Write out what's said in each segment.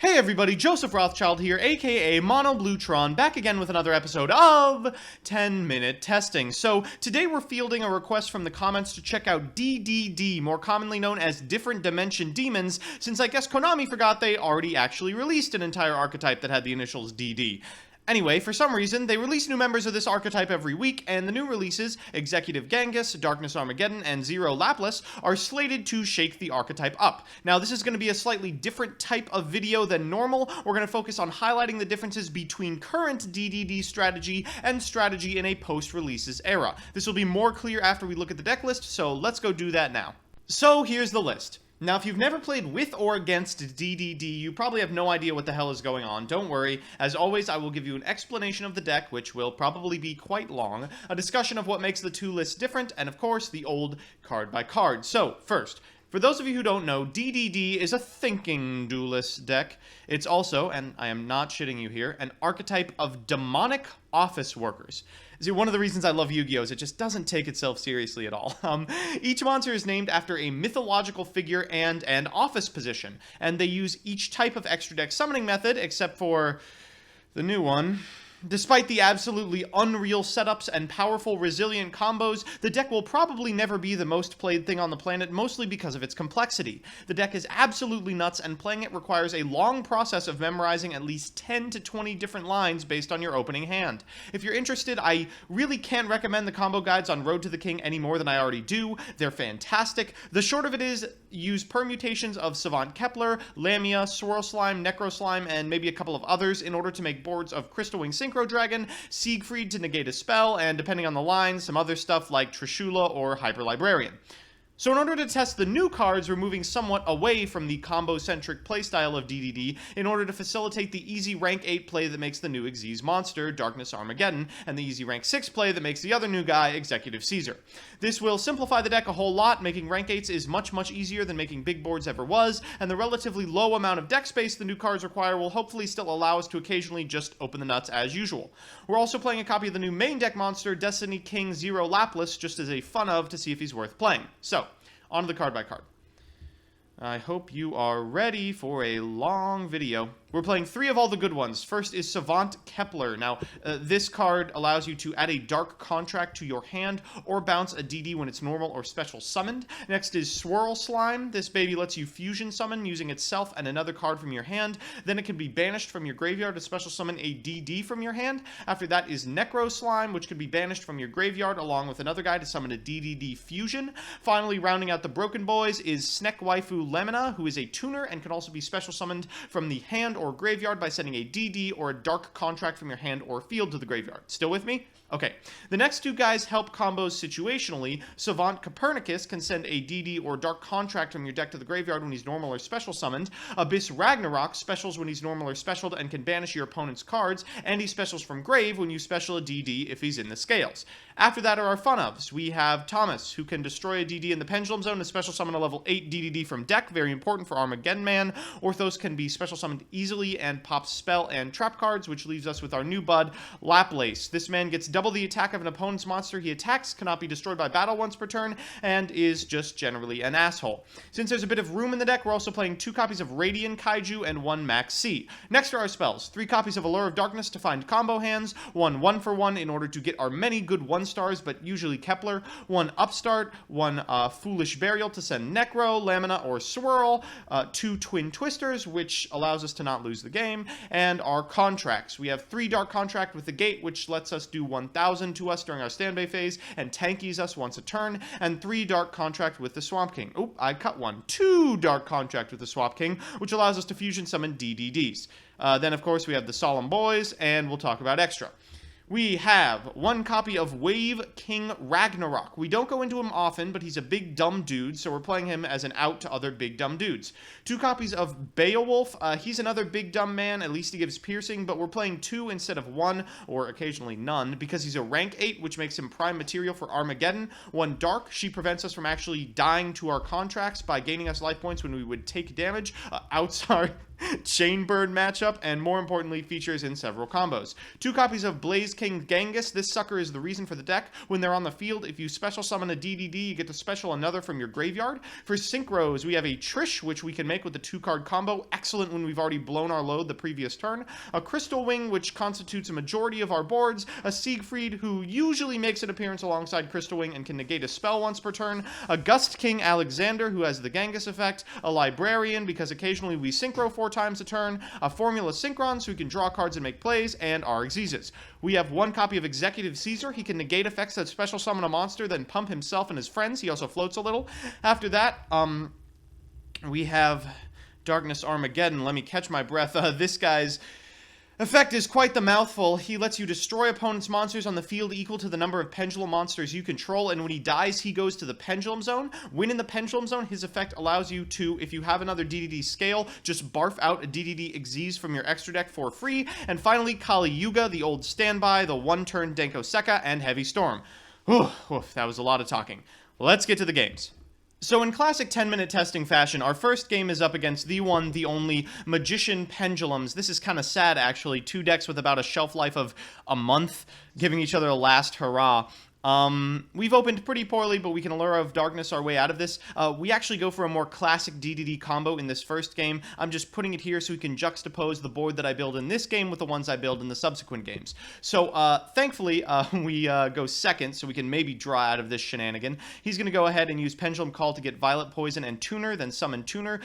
Hey everybody, Joseph Rothschild here, aka Mono Bluetron, back again with another episode of 10-Minute Testing. So, today we're fielding a request from the comments to check out DDD, more commonly known as Different Dimension Demons, since I guess Konami forgot they already actually released an entire archetype that had the initials DD. Anyway, for some reason, they release new members of this archetype every week, and the new releases, Executive Genghis, Darkness Armageddon, and Zero Laplas, are slated to shake the archetype up. Now, this is going to be a slightly different type of video than normal. We're going to focus on highlighting the differences between current DDD strategy and strategy in a post-releases era. This will be more clear after we look at the deck list, so let's go do that now. So, here's the list. Now, if you've never played with or against DDD, you probably have no idea what the hell is going on. Don't worry. As always, I will give you an explanation of the deck, which will probably be quite long, a discussion of what makes the two lists different, and of course, the old card by card. So, first, for those of you who don't know, DDD is a thinking duelist deck. It's also, and I am not shitting you here, an archetype of demonic office workers. See, one of the reasons I love Yu-Gi-Oh! Is it just doesn't take itself seriously at all. Each monster is named after a mythological figure and an office position, and they use each type of extra deck summoning method, except for the new one. Despite the absolutely unreal setups and powerful, resilient combos, the deck will probably never be the most played thing on the planet, mostly because of its complexity. The deck is absolutely nuts, and playing it requires a long process of memorizing at least 10 to 20 different lines based on your opening hand. If you're interested, I really can't recommend the combo guides on Road to the King any more than I already do. They're fantastic. The short of it is, use permutations of Savant Kepler, Lamia, Swirl Slime, Necro Slime, and maybe a couple of others in order to make boards of Crystal Wing Synchro Dragon, Siegfried to negate a spell, and depending on the line, some other stuff like Trishula or Hyper Librarian. So in order to test the new cards, we're moving somewhat away from the combo-centric playstyle of DDD in order to facilitate the easy rank 8 play that makes the new Xyz monster, Darkness Armageddon, and the easy rank 6 play that makes the other new guy, Executive Caesar. This will simplify the deck a whole lot. Making rank 8s is much easier than making big boards ever was, and the relatively low amount of deck space the new cards require will hopefully still allow us to occasionally just open the nuts as usual. We're also playing a copy of the new main deck monster, Destiny King Zero Laplas, just as a fun of to see if he's worth playing. So, on to the card by card. I hope you are ready for a long video. We're playing 3 of all the good ones. First is Savant Kepler. Now, this card allows you to add a Dark Contract to your hand or bounce a DD when it's normal or special summoned. Next is Swirl Slime. This baby lets you fusion summon using itself and another card from your hand. Then it can be banished from your graveyard to special summon a DD from your hand. After that is Necro Slime, which can be banished from your graveyard along with another guy to summon a DDD fusion. Finally, rounding out the Broken Boys is Snek Waifu Lamina, who is a tuner and can also be special summoned from the hand or graveyard by sending a DD or a Dark Contract from your hand or field to the graveyard. Still with me? Okay. The next two guys help combos situationally. Savant Copernicus can send a DD or Dark Contract from your deck to the graveyard when he's normal or special summoned. Abyss Ragnarok specials when he's normal or specialed and can banish your opponent's cards, and he specials from grave when you special a DD if he's in the scales. After that are our fun-ofs. We have Thomas, who can destroy a DD in the Pendulum Zone and special summon a level 8 DDD from deck, very important for Armageddon Man. Orthos can be special summoned easily and pops spell and trap cards, which leaves us with our new bud, Laplace. This man gets double the attack of an opponent's monster he attacks, cannot be destroyed by battle once per turn, and is just generally an asshole. Since there's a bit of room in the deck, we're also playing 2 copies of Radiant Kaiju and 1 Max C. Next are our spells. 3 copies of Allure of Darkness to find combo hands, 1 1-for-1 in order to get our many good 1-stars, but usually Kepler, 1 Upstart, 1 Foolish Burial to send Necro, Lamina, or Swirl, 2 Twin Twisters, which allows us to not lose the game, and our contracts. We have 3 Dark Contract with the Gate, which lets us do 1,000 to us during our standby phase, and tankies us once a turn, and 3 Dark Contract with the Swamp King. Oop, I cut one. 2 Dark Contract with the Swamp King, which allows us to fusion summon DDDs. Then, of course, we have the Solemn Boys, and we'll talk about extra. We have 1 copy of Wave King Ragnarok. We don't go into him often, but he's a big dumb dude, so we're playing him as an out to other big dumb dudes. 2 copies of Beowulf. He's another big dumb man, at least he gives piercing, but we're playing 2 instead of 1, or occasionally none, because he's a rank 8, which makes him prime material for Armageddon. 1 Dark. She prevents us from actually dying to our contracts by gaining us life points when we would take damage. Chainbird matchup, and more importantly, features in several combos. 2 copies of Blaze King Genghis. This sucker is the reason for the deck. When they're on the field, if you special summon a DDD, you get to special another from your graveyard. For synchros, we have a Trish, which we can make with the 2-card combo. Excellent when we've already blown our load the previous turn. A Crystal Wing, which constitutes a majority of our boards. A Siegfried, who usually makes an appearance alongside Crystal Wing and can negate a spell once per turn. A Gust King Alexander, who has the Genghis effect. A Librarian, because occasionally we synchro 4 times a turn. A Formula Synchrons, who can draw cards and make plays. And our Xyzes. We have 1 copy of Executive Caesar. He can negate effects that special summon a monster, then pump himself and his friends. He also floats a little. After that, we have Darkness Armageddon. Let me catch my breath. This guy's effect is quite the mouthful. He lets you destroy opponent's monsters on the field equal to the number of pendulum monsters you control, and when he dies, he goes to the pendulum zone. When in the pendulum zone, his effect allows you to, if you have another DDD scale, just barf out a DDD Xyz from your extra deck for free. And finally, Kali Yuga, the old standby, the 1-turn Denko Sekka, and Heavy Storm. Oof, that was a lot of talking. Let's get to the games. So in classic 10-minute testing fashion, our first game is up against the one, the only Magician Pendulums. This is kind of sad, actually. 2 decks with about a shelf life of a month, giving each other a last hurrah. We've opened pretty poorly, but we can Allure of Darkness our way out of this. We actually go for a more classic DDD combo in this first game. I'm just putting it here so we can juxtapose the board that I build in this game with the ones I build in the subsequent games. So, thankfully, we go second, so we can maybe draw out of this shenanigan. He's going to go ahead and use Pendulum Call to get Violet Poison and Tuner, then summon Tuner,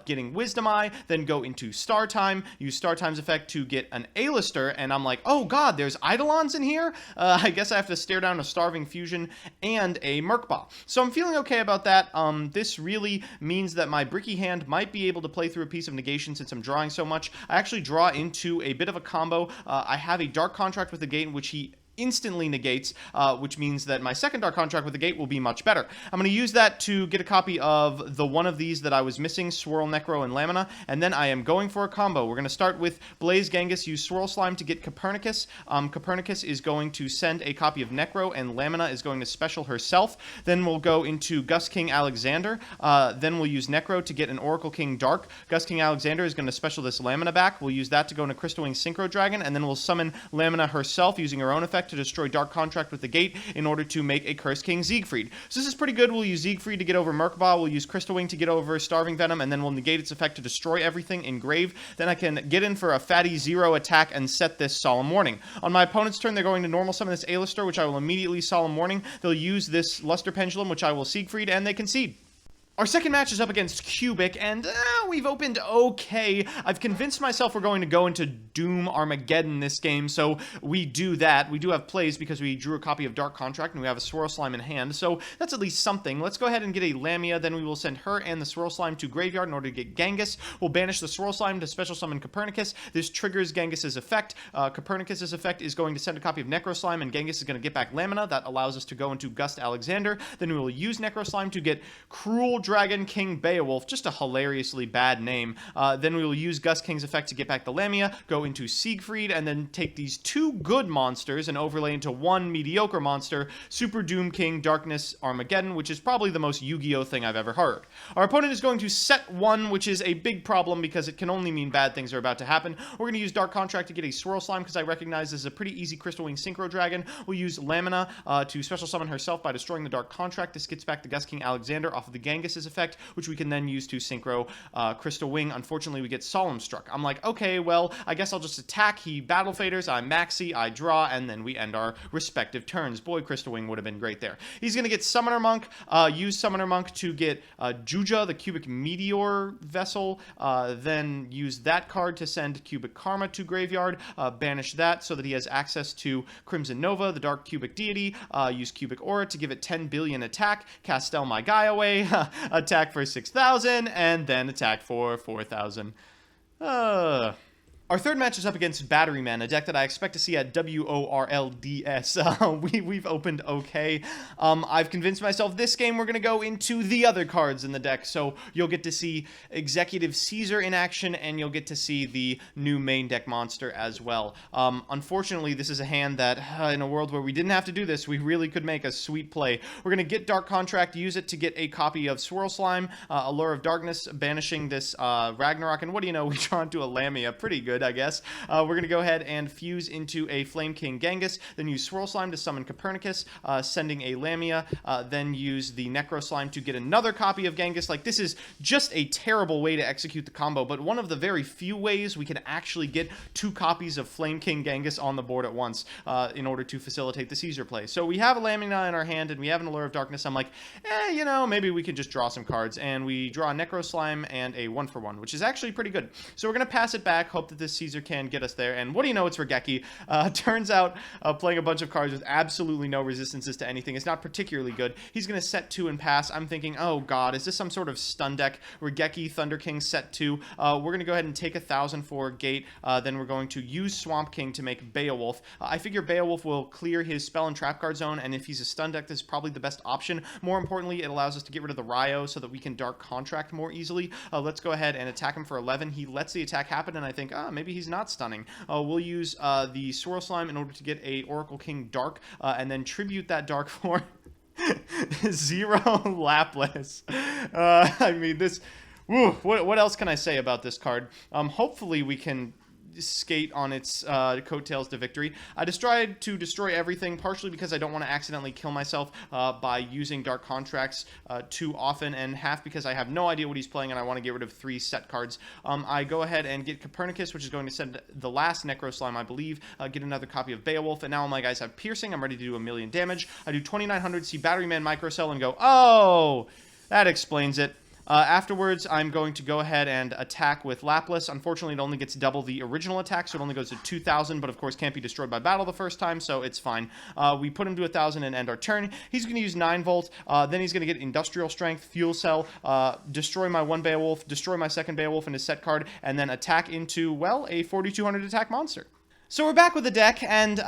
getting Wisdom Eye, then go into Star Time, use Star Time's effect to get an A-lister, and I'm like, oh god, there's Eidolons in here? I guess I have to stare down a Starving Fusion and a Merkbah. So I'm feeling okay about that. This really means that my Bricky hand might be able to play through a piece of negation since I'm drawing so much. I actually draw into a bit of a combo. I have a Dark Contract with the Gate in which he instantly negates, which means that my second Dark Contract with the Gate will be much better. I'm going to use that to get a copy of the one of these that I was missing, Swirl, Necro, and Lamina, and then I am going for a combo. We're going to start with Blaze Genghis, use Swirl Slime to get Copernicus. Copernicus is going to send a copy of Necro, and Lamina is going to special herself. Then we'll go into Gust King Alexander. Then we'll use Necro to get an Oracle King Dark. Gust King Alexander is going to special this Lamina back. We'll use that to go into Crystal Wing Synchro Dragon, and then we'll summon Lamina herself using her own effect to destroy Dark Contract with the Gate in order to make a Curse King Siegfried. So this is pretty good. We'll use Siegfried to get over Merkbah, we'll use Crystal Wing to get over Starving Venom, and then we'll negate its effect to destroy everything in Grave. Then I can get in for a fatty 0 attack and set this Solemn Warning. On my opponent's turn, they're going to normal summon this A-lister, which I will immediately Solemn Warning. They'll use this Luster Pendulum, which I will Siegfried, and they concede. Our second match is up against Cubic, and we've opened okay. I've convinced myself we're going to go into Doom Armageddon this game, so we do that. We do have plays because we drew a copy of Dark Contract, and we have a Swirl Slime in hand, so that's at least something. Let's go ahead and get a Lamia, then we will send her and the Swirl Slime to Graveyard in order to get Genghis. We'll banish the Swirl Slime to special summon Copernicus. This triggers Genghis's effect. Copernicus's effect is going to send a copy of Necro Slime, and Genghis is going to get back Lamina. That allows us to go into Gust Alexander. Then we will use Necro Slime to get Cruel Dragon King Beowulf, just a hilariously bad name. Then we will use Gust King's effect to get back the Lamia, go into Siegfried, and then take these 2 good monsters and overlay into 1 mediocre monster, Super Doom King Darkness Armageddon, which is probably the most Yu-Gi-Oh thing I've ever heard. Our opponent is going to set 1, which is a big problem because it can only mean bad things are about to happen. We're going to use Dark Contract to get a Swirl Slime because I recognize this is a pretty easy Crystal Wing Synchro Dragon. We'll use Lamina to special summon herself by destroying the Dark Contract. This gets back the Gust King Alexander off of the Genghis's effect, which we can then use to synchro Crystal Wing. Unfortunately, we get Solemn Struck. I'm like, okay, well, I guess I'll just attack. He Battle Faders, I Maxi, I draw, and then we end our respective turns. Boy, Crystal Wing would have been great there. He's going to get Summoner Monk, use Summoner Monk to get Juja, the Cubic Meteor Vessel, then use that card to send Cubic Karma to Graveyard, banish that so that he has access to Crimson Nova, the Dark Cubic Deity, use Cubic Aura to give it 10 billion attack, Castel my guy away, attack for 6,000, and then attack for 4,000. Our third match is up against Batteryman, a deck that I expect to see at WORLDS. We've opened okay. I've convinced myself this game we're going to go into the other cards in the deck, so you'll get to see Executive Caesar in action, and you'll get to see the new main deck monster as well. Unfortunately, this is a hand that, in a world where we didn't have to do this, we really could make a sweet play. We're going to get Dark Contract, use it to get a copy of Swirl Slime, Allure of Darkness, banishing this Ragnarok, and what do you know, we draw into a Lamia. Pretty good. I guess. We're going to go ahead and fuse into a Flame King Genghis, then use Swirl Slime to summon Copernicus, sending a Lamia, then use the Necro Slime to get another copy of Genghis. Like, this is just a terrible way to execute the combo, but one of the very few ways we can actually get 2 copies of Flame King Genghis on the board at once in order to facilitate the Caesar play. So we have a Lamina in our hand, and we have an Allure of Darkness. I'm like, you know, maybe we could just draw some cards, and we draw a Necro Slime and a 1-for-1, which is actually pretty good. So we're going to pass it back, hope that this Caesar can get us there, and what do you know, it's Regeki. Turns out playing a bunch of cards with absolutely no resistances to anything is not particularly good. He's going to set 2 and pass. I'm thinking, oh god, is this some sort of stun deck? Regeki, Thunder King, set 2. We're going to go ahead and take 1,000 for Gate, then we're going to use Swamp King to make Beowulf. I figure Beowulf will clear his spell and trap card zone, and if he's a stun deck, this is probably the best option. More importantly, it allows us to get rid of the Ryo so that we can Dark Contract more easily. Let's go ahead and attack him for 11. He lets the attack happen, and I think, maybe he's not stunning. We'll use the Swirl Slime in order to get a Oracle King Dark, and then tribute that Dark for 0 Laplas. I mean, this... Woo, what else can I say about this card? Hopefully we can skate on its coattails to victory. I just tried to destroy everything, partially because I don't want to accidentally kill myself by using Dark Contracts too often, and half because I have no idea what he's playing and I want to get rid of 3 set cards. I go ahead and get Copernicus, which is going to send the last Necro Slime, I believe, get another copy of Beowulf, and now my guys have Piercing. I'm ready to do 1,000,000 damage. I do 2,900, see Battery Man Microcell, and go, oh, that explains it. Afterwards, I'm going to go ahead and attack with Laplas. Unfortunately, it only gets double the original attack, so it only goes to 2,000, but of course can't be destroyed by battle the first time, so it's fine. We put him to 1,000 and end our turn. He's going to use 9 Volt, then he's going to get Industrial Strength, Fuel Cell, destroy my 1 Beowulf, destroy my 2nd Beowulf in his set card, and then attack into, well, a 4,200 attack monster. So we're back with the deck, and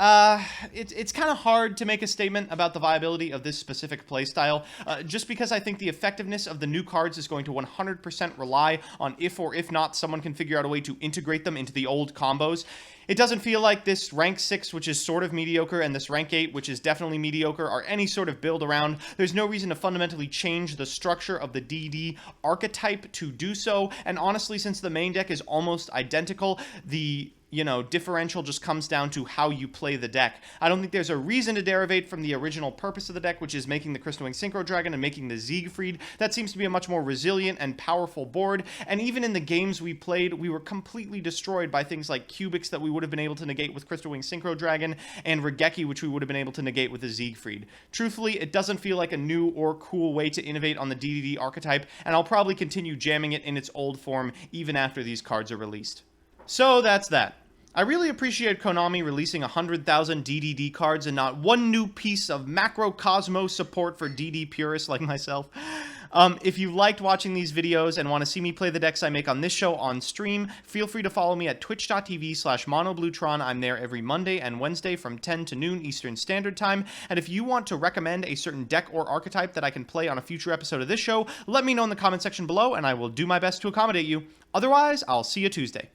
it's kind of hard to make a statement about the viability of this specific playstyle, just because I think the effectiveness of the new cards is going to 100% rely on if or if not someone can figure out a way to integrate them into the old combos. It doesn't feel like this rank 6, which is sort of mediocre, and this rank 8, which is definitely mediocre, are any sort of build around. There's no reason to fundamentally change the structure of the DD archetype to do so, and honestly, since the main deck is almost identical, the differential just comes down to how you play the deck. I don't think there's a reason to derivate from the original purpose of the deck, which is making the Crystal Wing Synchro Dragon and making the Siegfried. That seems to be a much more resilient and powerful board, and even in the games we played, we were completely destroyed by things like Cubics that we would have been able to negate with Crystal Wing Synchro Dragon, and Regeki, which we would have been able to negate with the Siegfried. Truthfully, it doesn't feel like a new or cool way to innovate on the DDD archetype, and I'll probably continue jamming it in its old form even after these cards are released. So that's that. I really appreciate Konami releasing 100,000 DDD cards and not one new piece of macrocosmos support for DD purists like myself. If you liked watching these videos and want to see me play the decks I make on this show on stream, feel free to follow me at twitch.tv/monobluetron. I'm there every Monday and Wednesday from 10 to noon Eastern Standard Time. And if you want to recommend a certain deck or archetype that I can play on a future episode of this show, let me know in the comment section below and I will do my best to accommodate you. Otherwise, I'll see you Tuesday.